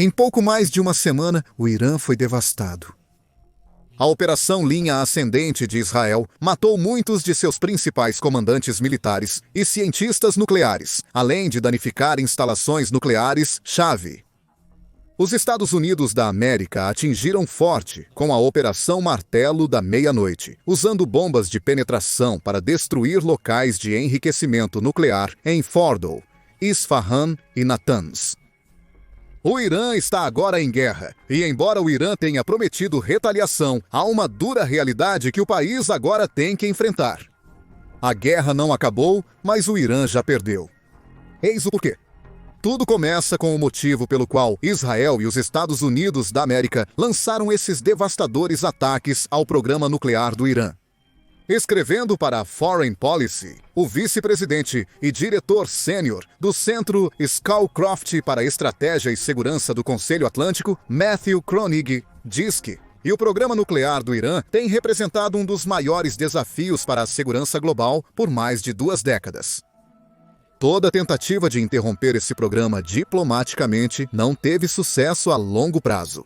Em pouco mais de uma semana, o Irã foi devastado. A Operação Linha Ascendente de Israel matou muitos de seus principais comandantes militares e cientistas nucleares, além de danificar instalações nucleares-chave. Os Estados Unidos da América atingiram forte com a Operação Martelo da Meia-Noite, usando bombas de penetração para destruir locais de enriquecimento nuclear em Fordow, Isfahan e Natanz. O Irã está agora em guerra, e embora o Irã tenha prometido retaliação, há uma dura realidade que o país agora tem que enfrentar. A guerra não acabou, mas o Irã já perdeu. Eis o porquê. Tudo começa com o motivo pelo qual Israel e os Estados Unidos da América lançaram esses devastadores ataques ao programa nuclear do Irã. Escrevendo para a Foreign Policy, o vice-presidente e diretor sênior do Centro Scowcroft para Estratégia e Segurança do Conselho Atlântico, Matthew Kronig, diz que o programa nuclear do Irã tem representado um dos maiores desafios para a segurança global por mais de 2 décadas. Toda tentativa de interromper esse programa diplomaticamente não teve sucesso a longo prazo.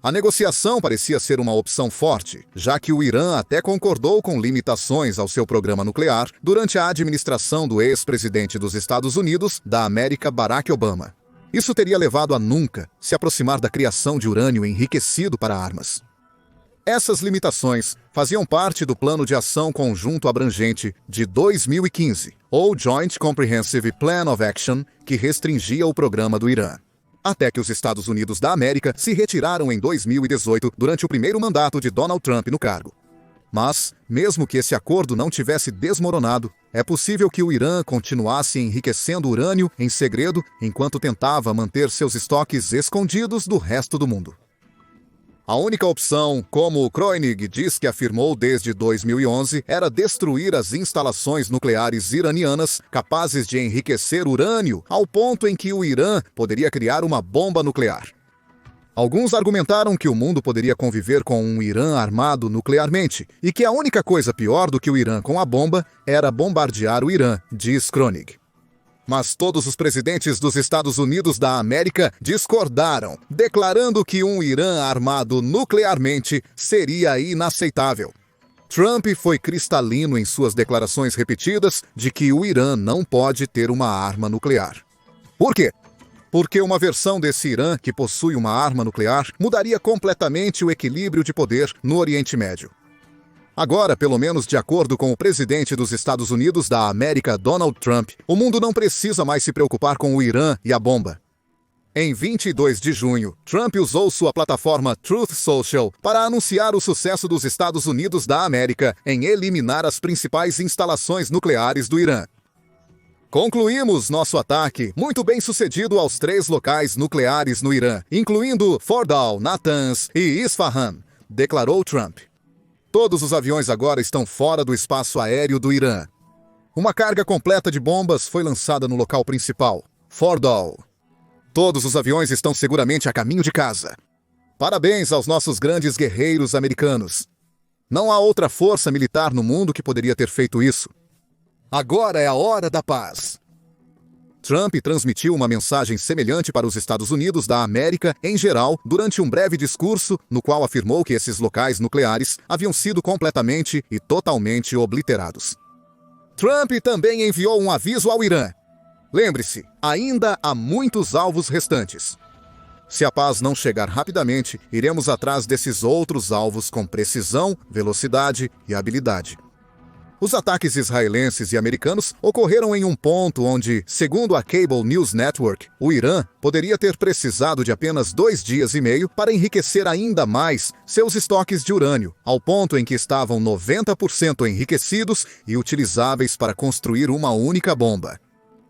A negociação parecia ser uma opção forte, já que o Irã até concordou com limitações ao seu programa nuclear durante a administração do ex-presidente dos Estados Unidos da América, Barack Obama. Isso teria levado a nunca se aproximar da criação de urânio enriquecido para armas. Essas limitações faziam parte do Plano de Ação Conjunto Abrangente de 2015, ou Joint Comprehensive Plan of Action, que restringia o programa do Irã. Até que os Estados Unidos da América se retiraram em 2018 durante o primeiro mandato de Donald Trump no cargo. Mas, mesmo que esse acordo não tivesse desmoronado, é possível que o Irã continuasse enriquecendo urânio em segredo enquanto tentava manter seus estoques escondidos do resto do mundo. A única opção, como Kronig diz que afirmou desde 2011, era destruir as instalações nucleares iranianas capazes de enriquecer urânio ao ponto em que o Irã poderia criar uma bomba nuclear. Alguns argumentaram que o mundo poderia conviver com um Irã armado nuclearmente e que a única coisa pior do que o Irã com a bomba era bombardear o Irã, diz Kronig. Mas todos os presidentes dos Estados Unidos da América discordaram, declarando que um Irã armado nuclearmente seria inaceitável. Trump foi cristalino em suas declarações repetidas de que o Irã não pode ter uma arma nuclear. Por quê? Porque uma versão desse Irã que possui uma arma nuclear mudaria completamente o equilíbrio de poder no Oriente Médio. Agora, pelo menos de acordo com o presidente dos Estados Unidos da América, Donald Trump, o mundo não precisa mais se preocupar com o Irã e a bomba. Em 22 de junho, Trump usou sua plataforma Truth Social para anunciar o sucesso dos Estados Unidos da América em eliminar as principais instalações nucleares do Irã. Concluímos nosso ataque muito bem sucedido aos 3 locais nucleares no Irã, incluindo Fordow, Natanz e Isfahan, declarou Trump. Todos os aviões agora estão fora do espaço aéreo do Irã. Uma carga completa de bombas foi lançada no local principal, Fordow. Todos os aviões estão seguramente a caminho de casa. Parabéns aos nossos grandes guerreiros americanos. Não há outra força militar no mundo que poderia ter feito isso. Agora é a hora da paz. Trump transmitiu uma mensagem semelhante para os Estados Unidos da América em geral durante um breve discurso no qual afirmou que esses locais nucleares haviam sido completamente e totalmente obliterados. Trump também enviou um aviso ao Irã. Lembre-se, ainda há muitos alvos restantes. Se a paz não chegar rapidamente, iremos atrás desses outros alvos com precisão, velocidade e habilidade. Os ataques israelenses e americanos ocorreram em um ponto onde, segundo a Cable News Network, o Irã poderia ter precisado de apenas 2 dias e meio para enriquecer ainda mais seus estoques de urânio, ao ponto em que estavam 90% enriquecidos e utilizáveis para construir uma única bomba.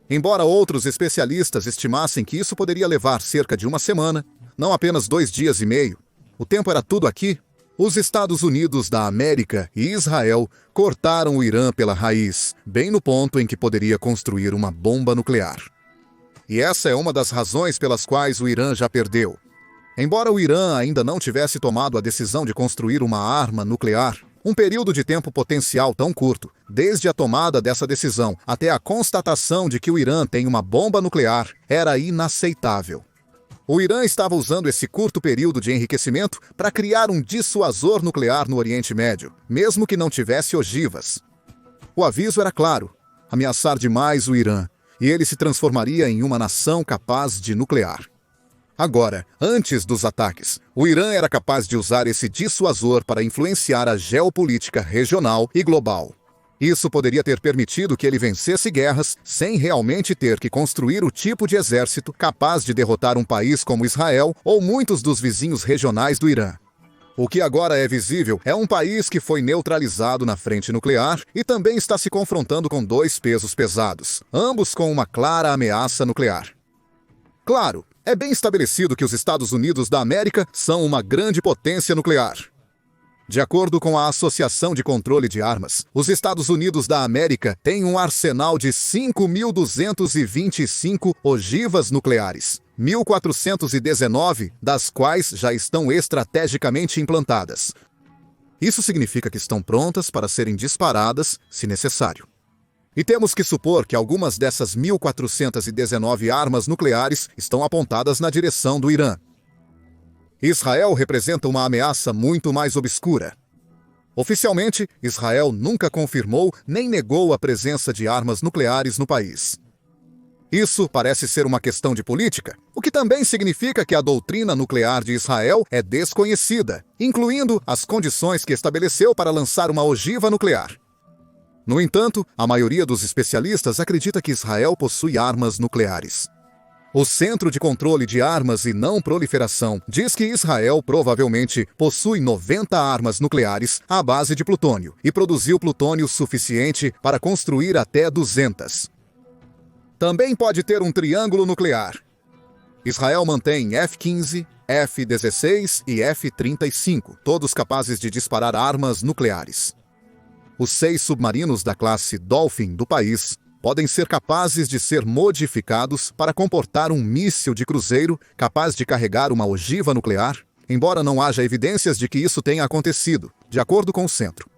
Embora outros especialistas estimassem que isso poderia levar cerca de uma semana, não apenas 2 dias e meio, o tempo era tudo aqui. Os Estados Unidos da América e Israel cortaram o Irã pela raiz, bem no ponto em que poderia construir uma bomba nuclear. E essa é uma das razões pelas quais o Irã já perdeu. Embora o Irã ainda não tivesse tomado a decisão de construir uma arma nuclear, um período de tempo potencial tão curto, desde a tomada dessa decisão até a constatação de que o Irã tem uma bomba nuclear, era inaceitável. O Irã estava usando esse curto período de enriquecimento para criar um dissuasor nuclear no Oriente Médio, mesmo que não tivesse ogivas. O aviso era claro: ameaçar demais o Irã, e ele se transformaria em uma nação capaz de nuclear. Agora, antes dos ataques, o Irã era capaz de usar esse dissuasor para influenciar a geopolítica regional e global. Isso poderia ter permitido que ele vencesse guerras sem realmente ter que construir o tipo de exército capaz de derrotar um país como Israel ou muitos dos vizinhos regionais do Irã. O que agora é visível é um país que foi neutralizado na frente nuclear e também está se confrontando com dois pesos pesados, ambos com uma clara ameaça nuclear. Claro, é bem estabelecido que os Estados Unidos da América são uma grande potência nuclear. De acordo com a Associação de Controle de Armas, os Estados Unidos da América têm um arsenal de 5.225 ogivas nucleares, 1.419 das quais já estão estrategicamente implantadas. Isso significa que estão prontas para serem disparadas se necessário. E temos que supor que algumas dessas 1.419 armas nucleares estão apontadas na direção do Irã. Israel representa uma ameaça muito mais obscura. Oficialmente, Israel nunca confirmou nem negou a presença de armas nucleares no país. Isso parece ser uma questão de política, o que também significa que a doutrina nuclear de Israel é desconhecida, incluindo as condições que estabeleceu para lançar uma ogiva nuclear. No entanto, a maioria dos especialistas acredita que Israel possui armas nucleares. O Centro de Controle de Armas e Não Proliferação diz que Israel provavelmente possui 90 armas nucleares à base de plutônio e produziu plutônio suficiente para construir até 200. Também pode ter um triângulo nuclear. Israel mantém F-15, F-16 e F-35, todos capazes de disparar armas nucleares. Os 6 submarinos da classe Dolphin do país podem ser capazes de ser modificados para comportar um míssil de cruzeiro capaz de carregar uma ogiva nuclear, embora não haja evidências de que isso tenha acontecido, de acordo com o centro.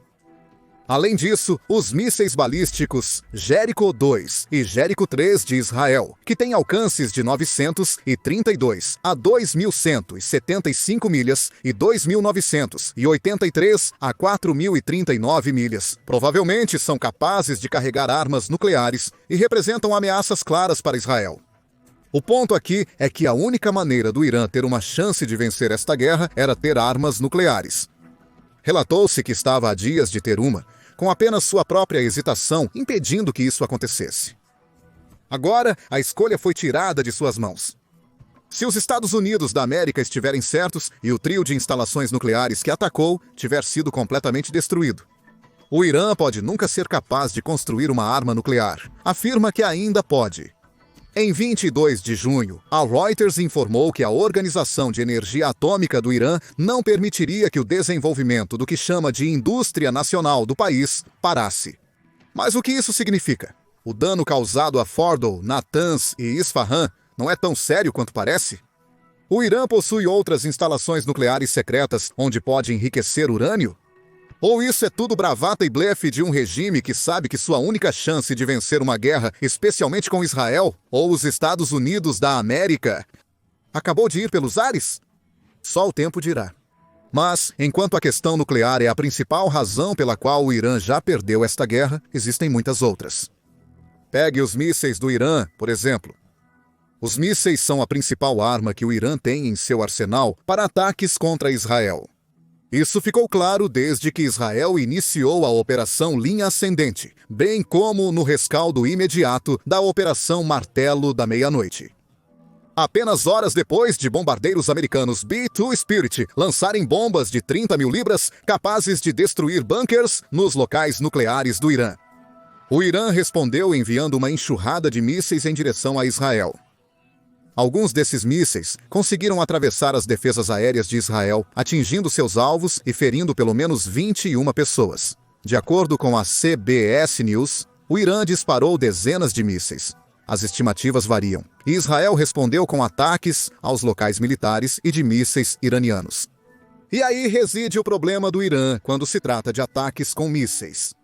Além disso, os mísseis balísticos Jericho-2 e Jericho-3 de Israel, que têm alcances de 932 a 2.175 milhas e 2.983 a 4.039 milhas, provavelmente são capazes de carregar armas nucleares e representam ameaças claras para Israel. O ponto aqui é que a única maneira do Irã ter uma chance de vencer esta guerra era ter armas nucleares. Relatou-se que estava a dias de ter uma, com apenas sua própria hesitação impedindo que isso acontecesse. Agora, a escolha foi tirada de suas mãos. Se os Estados Unidos da América estiverem certos e o trio de instalações nucleares que atacou tiver sido completamente destruído, o Irã pode nunca ser capaz de construir uma arma nuclear. Afirma que ainda pode. Em 22 de junho, a Reuters informou que a Organização de Energia Atômica do Irã não permitiria que o desenvolvimento do que chama de indústria nacional do país parasse. Mas o que isso significa? O dano causado a Fordow, Natanz e Isfahan não é tão sério quanto parece? O Irã possui outras instalações nucleares secretas onde pode enriquecer urânio? Ou isso é tudo bravata e blefe de um regime que sabe que sua única chance de vencer uma guerra, especialmente com Israel, ou os Estados Unidos da América, acabou de ir pelos ares? Só o tempo dirá. Mas, enquanto a questão nuclear é a principal razão pela qual o Irã já perdeu esta guerra, existem muitas outras. Pegue os mísseis do Irã, por exemplo. Os mísseis são a principal arma que o Irã tem em seu arsenal para ataques contra Israel. Isso ficou claro desde que Israel iniciou a Operação Linha Ascendente, bem como no rescaldo imediato da Operação Martelo da Meia-Noite. Apenas horas depois de bombardeiros americanos B-2 Spirit lançarem bombas de 30 mil libras capazes de destruir bunkers nos locais nucleares do Irã. O Irã respondeu enviando uma enxurrada de mísseis em direção a Israel. Alguns desses mísseis conseguiram atravessar as defesas aéreas de Israel, atingindo seus alvos e ferindo pelo menos 21 pessoas. De acordo com a CBS News, o Irã disparou dezenas de mísseis. As estimativas variam, e Israel respondeu com ataques aos locais militares e de mísseis iranianos. E aí reside o problema do Irã quando se trata de ataques com mísseis.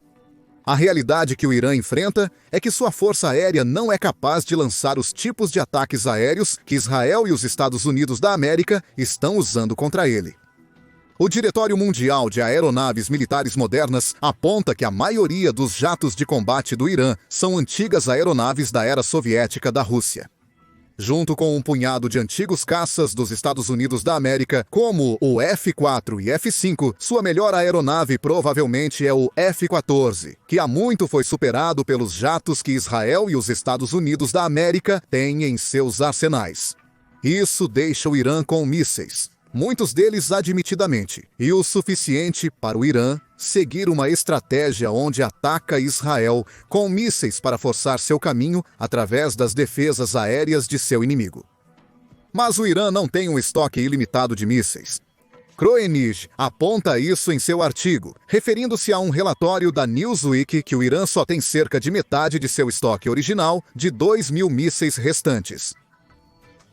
A realidade que o Irã enfrenta é que sua força aérea não é capaz de lançar os tipos de ataques aéreos que Israel e os Estados Unidos da América estão usando contra ele. O Diretório Mundial de Aeronaves Militares Modernas aponta que a maioria dos jatos de combate do Irã são antigas aeronaves da era soviética da Rússia. Junto com um punhado de antigos caças dos Estados Unidos da América, como o F-4 e F-5, sua melhor aeronave provavelmente é o F-14, que há muito foi superado pelos jatos que Israel e os Estados Unidos da América têm em seus arsenais. Isso deixa o Irã com mísseis, muitos deles admitidamente, e o suficiente para o Irã seguir uma estratégia onde ataca Israel com mísseis para forçar seu caminho através das defesas aéreas de seu inimigo. Mas o Irã não tem um estoque ilimitado de mísseis. Kroenij aponta isso em seu artigo, referindo-se a um relatório da Newsweek que o Irã só tem cerca de metade de seu estoque original de 2.000 mísseis restantes.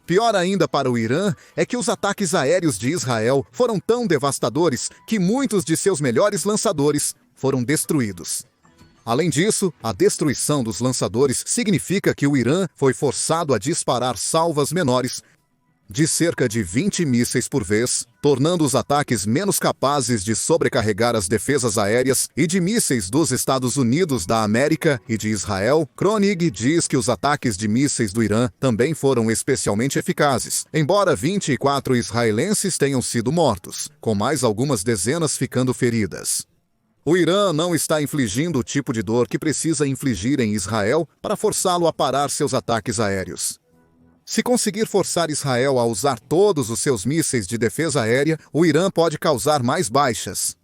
Pior ainda para o Irã é que os ataques aéreos de Israel foram tão devastadores que muitos de seus melhores lançadores foram destruídos. Além disso, a destruição dos lançadores significa que o Irã foi forçado a disparar salvas menores de cerca de 20 mísseis por vez, tornando os ataques menos capazes de sobrecarregar as defesas aéreas e de mísseis dos Estados Unidos da América e de Israel. Kronig diz que os ataques de mísseis do Irã também foram especialmente eficazes, embora 24 israelenses tenham sido mortos, com mais algumas dezenas ficando feridas. O Irã não está infligindo o tipo de dor que precisa infligir em Israel para forçá-lo a parar seus ataques aéreos. Se conseguir forçar Israel a usar todos os seus mísseis de defesa aérea, o Irã pode causar mais baixas.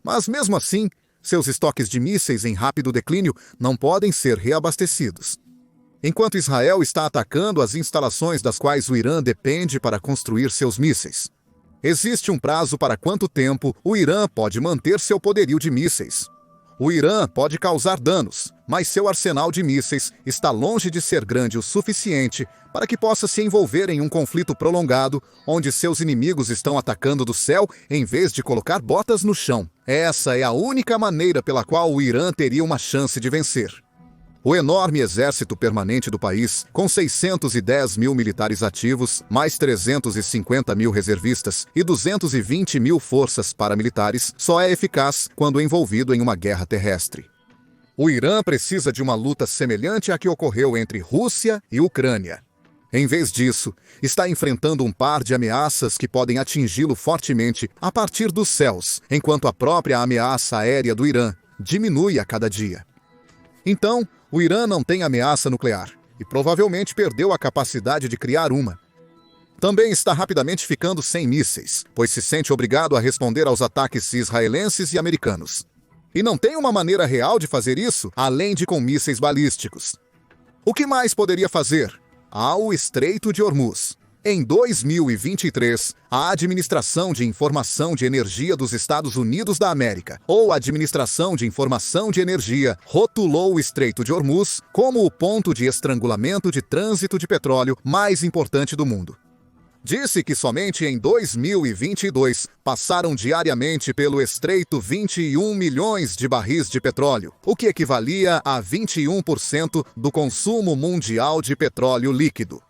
Mas mesmo assim, seus estoques de mísseis em rápido declínio não podem ser reabastecidos. Enquanto Israel está atacando as instalações das quais o Irã depende para construir seus mísseis, existe um prazo para quanto tempo o Irã pode manter seu poderio de mísseis. O Irã pode causar danos, mas seu arsenal de mísseis está longe de ser grande o suficiente para que possa se envolver em um conflito prolongado, onde seus inimigos estão atacando do céu em vez de colocar botas no chão. Essa é a única maneira pela qual o Irã teria uma chance de vencer. O enorme exército permanente do país, com 610 mil militares ativos, mais 350 mil reservistas e 220 mil forças paramilitares, só é eficaz quando envolvido em uma guerra terrestre. O Irã precisa de uma luta semelhante à que ocorreu entre Rússia e Ucrânia. Em vez disso, está enfrentando um par de ameaças que podem atingi-lo fortemente a partir dos céus, enquanto a própria ameaça aérea do Irã diminui a cada dia. Então, o Irã não tem ameaça nuclear e provavelmente perdeu a capacidade de criar uma. Também está rapidamente ficando sem mísseis, pois se sente obrigado a responder aos ataques israelenses e americanos. E não tem uma maneira real de fazer isso, além de com mísseis balísticos. O que mais poderia fazer? Há o Estreito de Hormuz. Em 2023, a Administração de Informação de Energia dos Estados Unidos da América, ou Administração de Informação de Energia, rotulou o Estreito de Hormuz como o ponto de estrangulamento de trânsito de petróleo mais importante do mundo. Disse que somente em 2022 passaram diariamente pelo estreito 21 milhões de barris de petróleo, o que equivalia a 21% do consumo mundial de petróleo líquido.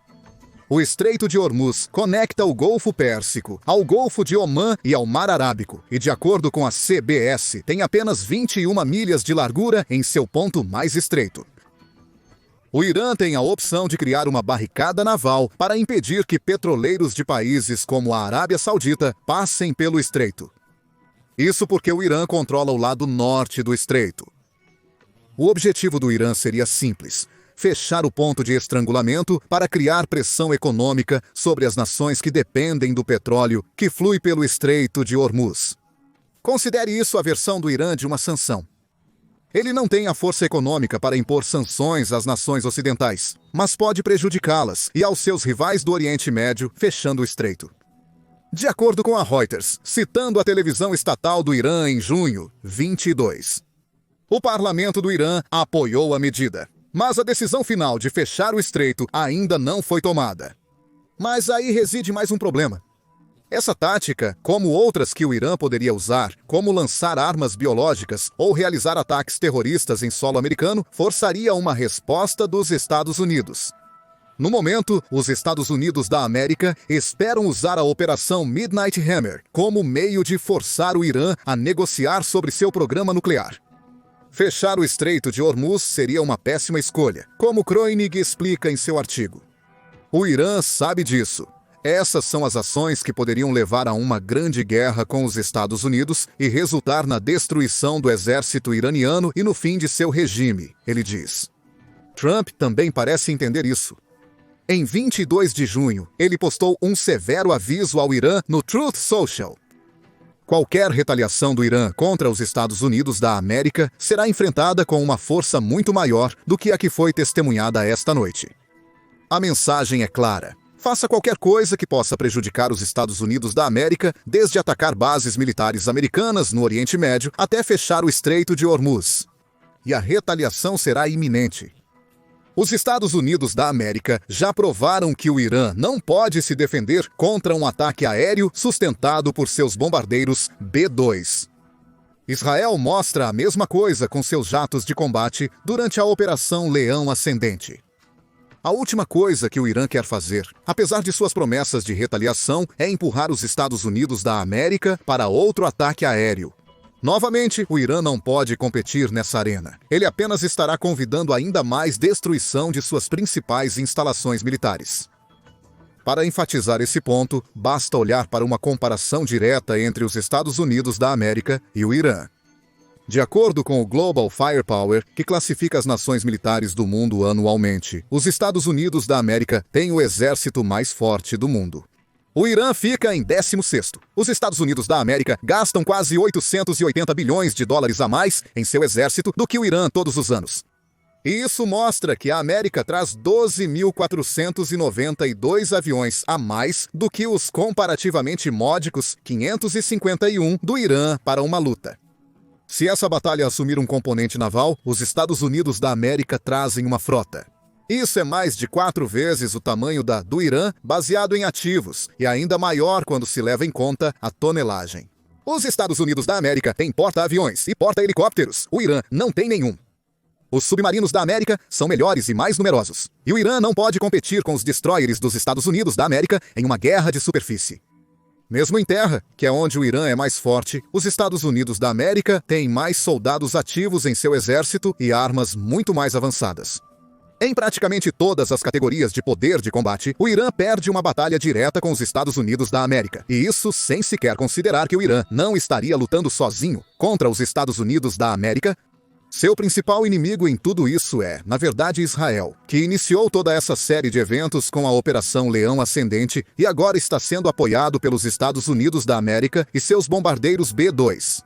O Estreito de Hormuz conecta o Golfo Pérsico ao Golfo de Omã e ao Mar Arábico, e de acordo com a CBS, tem apenas 21 milhas de largura em seu ponto mais estreito. O Irã tem a opção de criar uma barricada naval para impedir que petroleiros de países como a Arábia Saudita passem pelo estreito. Isso porque o Irã controla o lado norte do estreito. O objetivo do Irã seria simples: fechar o ponto de estrangulamento para criar pressão econômica sobre as nações que dependem do petróleo que flui pelo Estreito de Hormuz. Considere isso a versão do Irã de uma sanção. Ele não tem a força econômica para impor sanções às nações ocidentais, mas pode prejudicá-las e aos seus rivais do Oriente Médio, fechando o estreito. De acordo com a Reuters, citando a televisão estatal do Irã em junho 22, o parlamento do Irã apoiou a medida, mas a decisão final de fechar o estreito ainda não foi tomada. Mas aí reside mais um problema. Essa tática, como outras que o Irã poderia usar, como lançar armas biológicas ou realizar ataques terroristas em solo americano, forçaria uma resposta dos Estados Unidos. No momento, os Estados Unidos da América esperam usar a Operação Midnight Hammer como meio de forçar o Irã a negociar sobre seu programa nuclear. Fechar o Estreito de Hormuz seria uma péssima escolha, como Kroenig explica em seu artigo. O Irã sabe disso. Essas são as ações que poderiam levar a uma grande guerra com os Estados Unidos e resultar na destruição do exército iraniano e no fim de seu regime, ele diz. Trump também parece entender isso. Em 22 de junho, ele postou um severo aviso ao Irã no Truth Social. Qualquer retaliação do Irã contra os Estados Unidos da América será enfrentada com uma força muito maior do que a que foi testemunhada esta noite. A mensagem é clara. Faça qualquer coisa que possa prejudicar os Estados Unidos da América, desde atacar bases militares americanas no Oriente Médio até fechar o Estreito de Hormuz. E a retaliação será iminente. Os Estados Unidos da América já provaram que o Irã não pode se defender contra um ataque aéreo sustentado por seus bombardeiros B-2. Israel mostra a mesma coisa com seus jatos de combate durante a Operação Leão Ascendente. A última coisa que o Irã quer fazer, apesar de suas promessas de retaliação, é empurrar os Estados Unidos da América para outro ataque aéreo. Novamente, o Irã não pode competir nessa arena. Ele apenas estará convidando ainda mais destruição de suas principais instalações militares. Para enfatizar esse ponto, basta olhar para uma comparação direta entre os Estados Unidos da América e o Irã. De acordo com o Global Firepower, que classifica as nações militares do mundo anualmente, os Estados Unidos da América têm o exército mais forte do mundo. O Irã fica em 16º. Os Estados Unidos da América gastam quase 880 bilhões de dólares a mais em seu exército do que o Irã todos os anos. E isso mostra que a América traz 12.492 aviões a mais do que os comparativamente módicos 551 do Irã para uma luta. Se essa batalha assumir um componente naval, os Estados Unidos da América trazem uma frota. Isso é mais de 4 vezes o tamanho da do Irã, baseado em ativos, e ainda maior quando se leva em conta a tonelagem. Os Estados Unidos da América têm porta-aviões e porta-helicópteros. O Irã não tem nenhum. Os submarinos da América são melhores e mais numerosos. E o Irã não pode competir com os destroyers dos Estados Unidos da América em uma guerra de superfície. Mesmo em terra, que é onde o Irã é mais forte, os Estados Unidos da América têm mais soldados ativos em seu exército e armas muito mais avançadas. Em praticamente todas as categorias de poder de combate, o Irã perde uma batalha direta com os Estados Unidos da América. E isso sem sequer considerar que o Irã não estaria lutando sozinho contra os Estados Unidos da América. Seu principal inimigo em tudo isso é, na verdade, Israel, que iniciou toda essa série de eventos com a Operação Leão Ascendente e agora está sendo apoiado pelos Estados Unidos da América e seus bombardeiros B-2.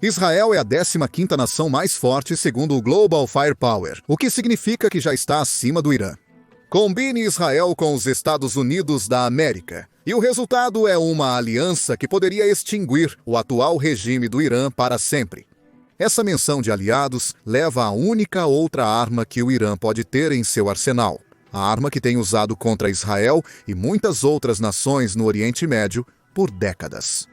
Israel é a 15ª nação mais forte segundo o Global Firepower, o que significa que já está acima do Irã. Combine Israel com os Estados Unidos da América, e o resultado é uma aliança que poderia extinguir o atual regime do Irã para sempre. Essa menção de aliados leva à única outra arma que o Irã pode ter em seu arsenal, a arma que tem usado contra Israel e muitas outras nações no Oriente Médio por décadas.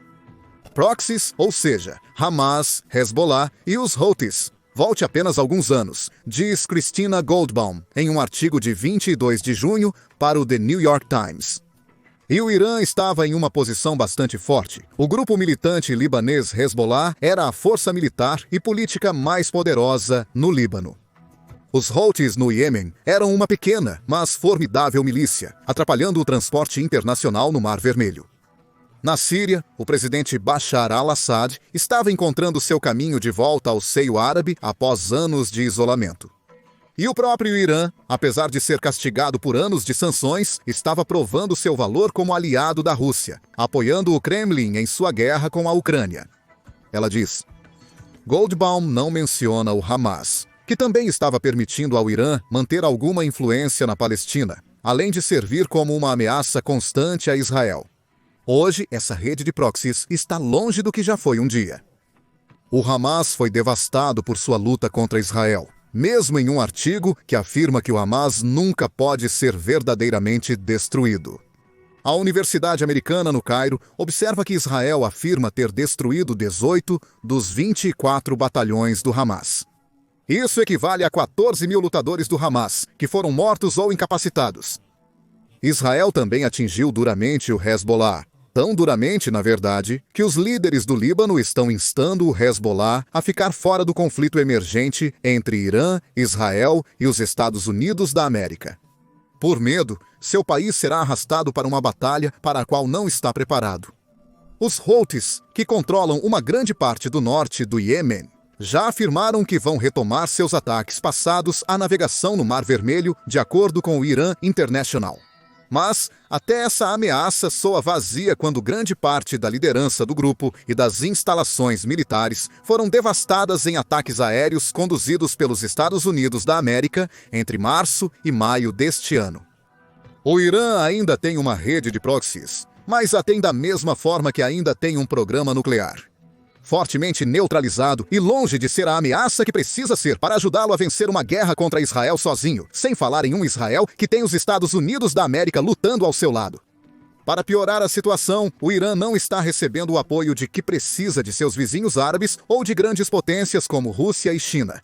Proxies, ou seja, Hamas, Hezbollah e os Houthis. Volte apenas alguns anos, diz Christina Goldbaum em um artigo de 22 de junho para o The New York Times. E o Irã estava em uma posição bastante forte. O grupo militante libanês Hezbollah era a força militar e política mais poderosa no Líbano. Os Houthis no Iêmen eram uma pequena, mas formidável milícia, atrapalhando o transporte internacional no Mar Vermelho. Na Síria, o presidente Bashar al-Assad estava encontrando seu caminho de volta ao seio árabe após anos de isolamento. E o próprio Irã, apesar de ser castigado por anos de sanções, estava provando seu valor como aliado da Rússia, apoiando o Kremlin em sua guerra com a Ucrânia. Ela diz: Goldbaum não menciona o Hamas, que também estava permitindo ao Irã manter alguma influência na Palestina, além de servir como uma ameaça constante a Israel. Hoje, essa rede de proxies está longe do que já foi um dia. O Hamas foi devastado por sua luta contra Israel, mesmo em um artigo que afirma que o Hamas nunca pode ser verdadeiramente destruído. A Universidade Americana no Cairo observa que Israel afirma ter destruído 18 dos 24 batalhões do Hamas. Isso equivale a 14 mil lutadores do Hamas, que foram mortos ou incapacitados. Israel também atingiu duramente o Hezbollah. Tão duramente, na verdade, que os líderes do Líbano estão instando o Hezbollah a ficar fora do conflito emergente entre Irã, Israel e os Estados Unidos da América. Por medo, seu país será arrastado para uma batalha para a qual não está preparado. Os Houthis, que controlam uma grande parte do norte do Iêmen, já afirmaram que vão retomar seus ataques passados à navegação no Mar Vermelho, de acordo com o Irã International. Mas até essa ameaça soa vazia quando grande parte da liderança do grupo e das instalações militares foram devastadas em ataques aéreos conduzidos pelos Estados Unidos da América entre março e maio deste ano. O Irã ainda tem uma rede de proxies, mas a tem da mesma forma que ainda tem um programa nuclear. Fortemente neutralizado e longe de ser a ameaça que precisa ser para ajudá-lo a vencer uma guerra contra Israel sozinho, sem falar em um Israel que tem os Estados Unidos da América lutando ao seu lado. Para piorar a situação, o Irã não está recebendo o apoio de que precisa de seus vizinhos árabes ou de grandes potências como Rússia e China.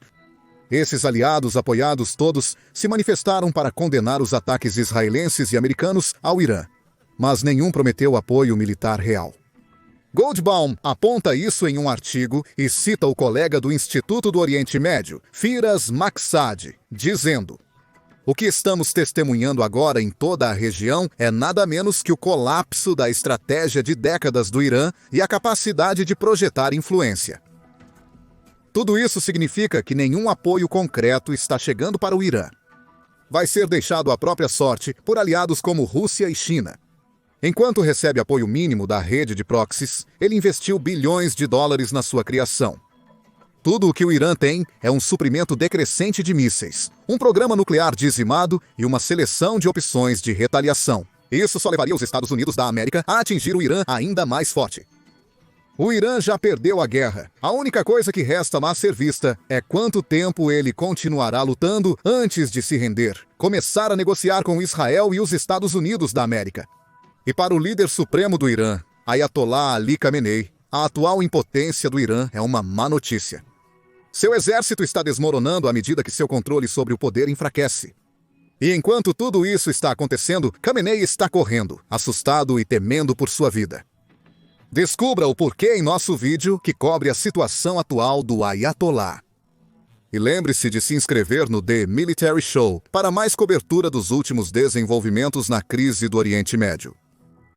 Esses aliados apoiados todos se manifestaram para condenar os ataques israelenses e americanos ao Irã, mas nenhum prometeu apoio militar real. Goldbaum aponta isso em um artigo e cita o colega do Instituto do Oriente Médio, Firas Maksad, dizendo: "O que estamos testemunhando agora em toda a região é nada menos que o colapso da estratégia de décadas do Irã e a capacidade de projetar influência. Tudo isso significa que nenhum apoio concreto está chegando para o Irã. Vai ser deixado à própria sorte por aliados como Rússia e China. Enquanto recebe apoio mínimo da rede de proxies, ele investiu bilhões de dólares na sua criação. Tudo o que o Irã tem é um suprimento decrescente de mísseis, um programa nuclear dizimado e uma seleção de opções de retaliação. Isso só levaria os Estados Unidos da América a atingir o Irã ainda mais forte. O Irã já perdeu a guerra. A única coisa que resta a ser vista é quanto tempo ele continuará lutando antes de se render, começar a negociar com Israel e os Estados Unidos da América. E para o líder supremo do Irã, Ayatollah Ali Khamenei, a atual impotência do Irã é uma má notícia. Seu exército está desmoronando à medida que seu controle sobre o poder enfraquece. E enquanto tudo isso está acontecendo, Khamenei está correndo, assustado e temendo por sua vida. Descubra o porquê em nosso vídeo que cobre a situação atual do Ayatollah. E lembre-se de se inscrever no The Military Show para mais cobertura dos últimos desenvolvimentos na crise do Oriente Médio.